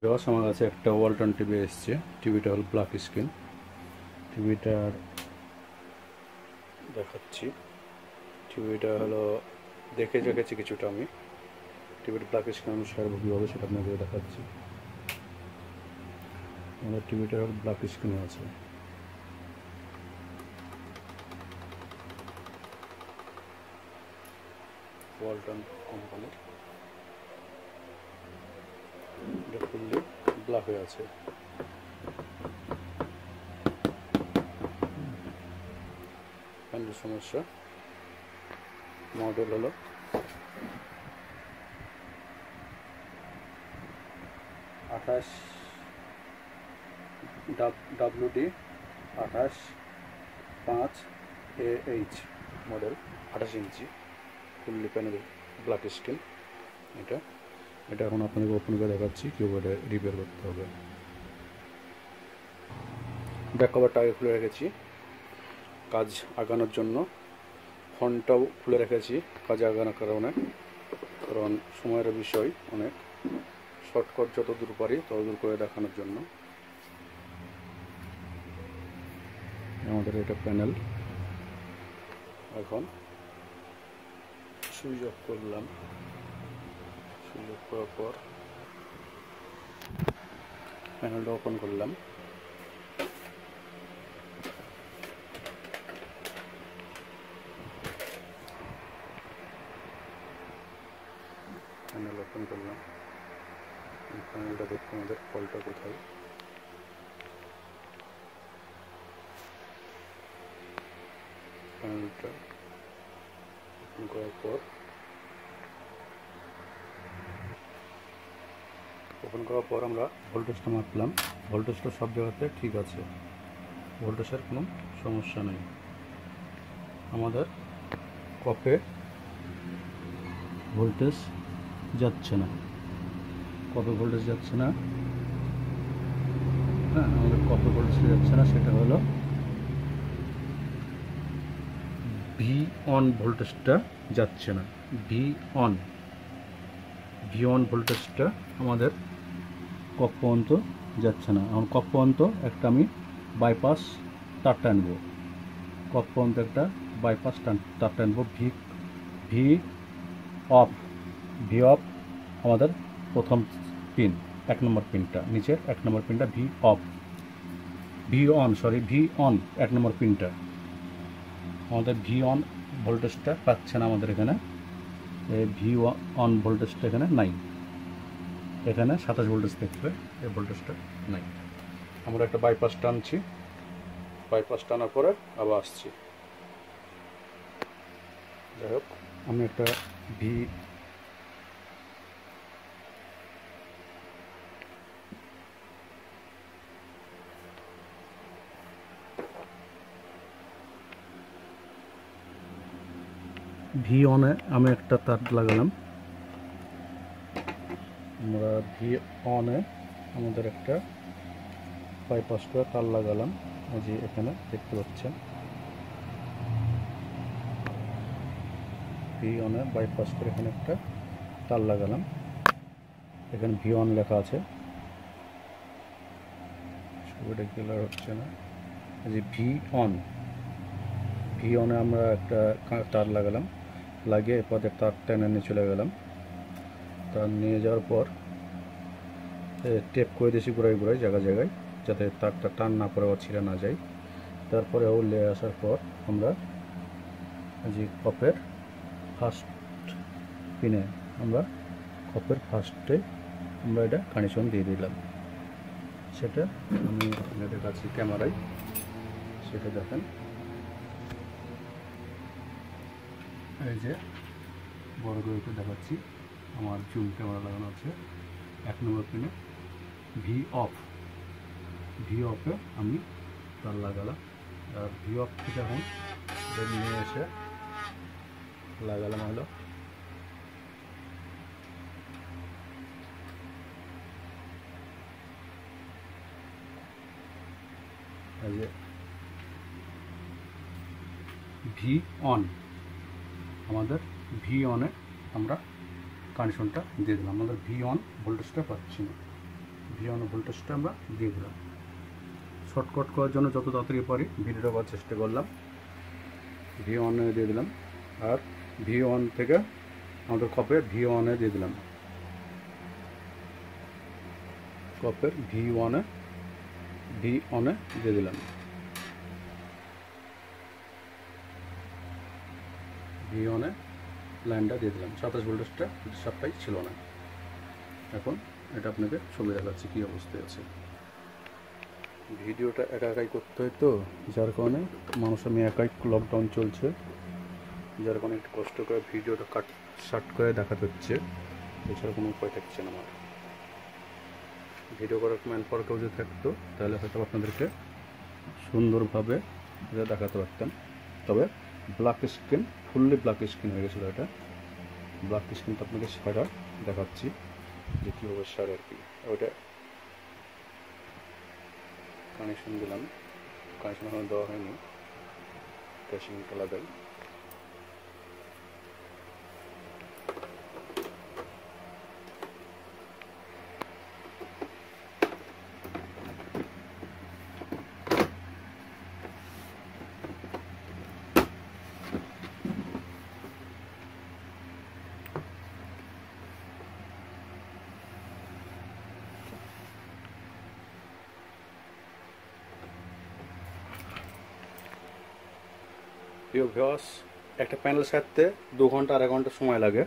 আমার কাছে একটা ওয়ালটন টিভি এসছে। টিভিটা হল ব্ল্যাক স্ক্রিন। টিভিটার দেখাচ্ছি। টিভিটা হলো দেখে রেখেছি কিছুটা আমি। টিভির ব্ল্যাক স্ক্রিন আমি সারবো কীভাবে সেটা আপনাদের দেখাচ্ছি। আমাদের টিভিটার হল ব্ল্যাক স্ক্রিন আছে। ওয়ালটন কোম্পানির এটা ফুললি ব্ল্যাক হয়ে আছে। সমস্যা মডেল হলো WD 28/5AH মডেল, 28 ইঞ্চি ফুললি প্যানেল ব্ল্যাক স্ক্রিন। এটা এখন আপনাদের ওপেন করে দেখাচ্ছি কীভাবে রিপেয়ার করতে হবে। ব্যাক কভারটা আগে খুলে রেখেছি কাজ আগানোর জন্য। ফোনটাও খুলে রেখেছি কাজে আগানোর কারণে, কারণ সময়ের বিষয়, অনেক শর্টকাট যত দূর পারি তত দূর করে দেখানোর জন্য। আমাদের এটা প্যানেল। এখন সুইচ অফ করলাম। সুইচ অফ করার পর প্যানেলটা ওপেন করলাম। প্যানেল ওপেন করলাম। প্যানেলটা দেখতে আমাদের ফল্টটা কোথায়। প্যানেলটা ওপেন করার পর আমরা ভোল্টেজটা মাপলাম। ভোল্টেজটা সব জায়গাতে ঠিক আছে, ভোল্টেজের কোনো সমস্যা নেই। আমাদের কপে ভোল্টেজ যাচ্ছে না, কপে ভোল্টেজ যাচ্ছে না। হ্যাঁ, আমাদের কপে ভোল্টেজ যাচ্ছে না, সেটা হলো ভি অন ভোল্টেজটা যাচ্ছে না। ভি অন ভোল্টেজটা আমাদের কপ পর্যন্ত যাচ্ছে না। এখন কপ পর্যন্ত একটা আমি বাইপাস তার টানবো। কপ পর্যন্ত একটা বাইপাস তার টানবো। ভি অফ আমাদের প্রথম পিন, 1 নম্বর পিনটা, নিচের 1 নম্বর পিনটা ভি অন 1 নম্বর পিনটা। আমাদের ভি অন ভোল্টেজটা পাচ্ছে না আমাদের এখানে। ভি অন ভোল্টেজটা এখানে নাই। এখানে 27 ভোল্টেজ দেখবে, এই ভোল্টেজটা নাই। আমরা একটা বাইপাস টানছি। বাইপাস টানার পরে আবার আসছি। যাই হোক, আমি একটা ভি অনে আমি একটা তার লাগালাম। আমরা ভি অনে আমাদের একটা বাইপাস করে তার লাগালাম। এই যে এখানে দেখতে পাচ্ছেন, ভি অনে বাইপাস করে এখানে একটা তার লাগালাম। এখানে ভি অন লেখা আছে, ছবিটা ক্লিয়ার হচ্ছে না। এই যে ভি অনে আমরা একটা তার লাগালাম, লাগিয়ে এরপর তার টেনে নিয়ে চলে গেলাম। তার নিয়ে যাওয়ার পর টেপ করে দিয়েছি ঘুরাই জায়গায়, যাতে তারটা টান না পড়ে বা ছিঁড়ে না যায়। তারপরে উল্লে আসার পর আমরা যে কপের ফার্স্ট পিনে আমরা ফার্স্টে আমরা এটা কানেকশন দিয়ে দিলাম। সেটা আমি দেখাচ্ছি ক্যামেরায়, সেটা দেখেন। এই যে বড় করে দেখাচ্ছি, আমার জুম ক্যামেরা লাগানো আছে। 1 নম্বর পিনে ভি অফে আমি তার লাগালাম। আর ভি অফ থেকে এখন নিয়ে এসে লাগালাম হলো এই যে ভি অন। আমাদের ভি অনে আমরা কানেকশনটা দিয়ে দিলাম। আমাদের ভি অন ভোল্টেজটা পাচ্ছি না। V1 ভোল্টেজটা আমরা দিয়ে দিলাম। শর্টকাট করার জন্য যত তাড়াতাড়ি পারি ভিডিওটা করার চেষ্টা করলাম। V1 দিয়ে দিলাম, আর V1 থেকে আমাদের কপের V1 দিয়ে দিলাম। কপের V1 দিয়ে দিলাম। V1 লাইনটা দিয়ে দিলাম। 27 ভোল্টেজটা সাপ্লাই ছিল না। এখন এটা আপনাকে ছবি দেখাচ্ছি কী অবস্থায় আছে। ভিডিওটা একাই করতে হয় তো, যার কারণে মানুষ আমি একাই, লকডাউন চলছে, যার কারণে একটু কষ্ট করে ভিডিওটা শার্ট করে দেখাতে হচ্ছে, এছাড়া কোনো উপায় থাকছে না আমার। ভিডিও করার ম্যান পাওয়ার কেউ যদি থাকতো তাহলে হয়তো আপনাদেরকে সুন্দরভাবে এটা দেখাতে পারতাম। তবে black screen, fully black screen হয়ে গেছিলো। এটা ব্ল্যাক স্ক্রিনটা আপনাকে সারা দেখাচ্ছি যে কীভাবে সারে আর কি। ওইটা কানেকশন দিলাম, কানেকশন এখনো দেওয়া হয়নি, ক্যাশিংটা লাগাই। প্রিয় ভিউয়ার্স, একটা প্যানেল সারতে 2 ঘন্টা 2.5 ঘন্টা সময় লাগে।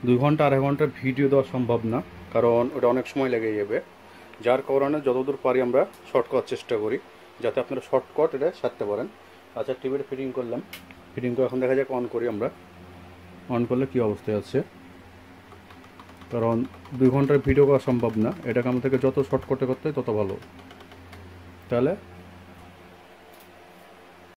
2 ঘন্টা 2.5 ঘন্টার ভিডিও দেওয়া সম্ভব না, কারণ ওটা অনেক সময় লেগে যাবে। যার কারণে যতদূর পারি আমরা শর্ট করার চেষ্টা করি, যাতে আপনারা শর্টকাট এটা সারতে পারেন। আচ্ছা, টিভিটা ফিটিং করলাম। ফিটিং করে এখন দেখা যাক অন করি আমরা। অন করলে কী অবস্থায় আছে, কারণ 2 ঘন্টার ভিডিও করা সম্ভব না। এটাকে আমার থেকে যত শর্টকাটে করতে হয় তত ভালো। তাহলে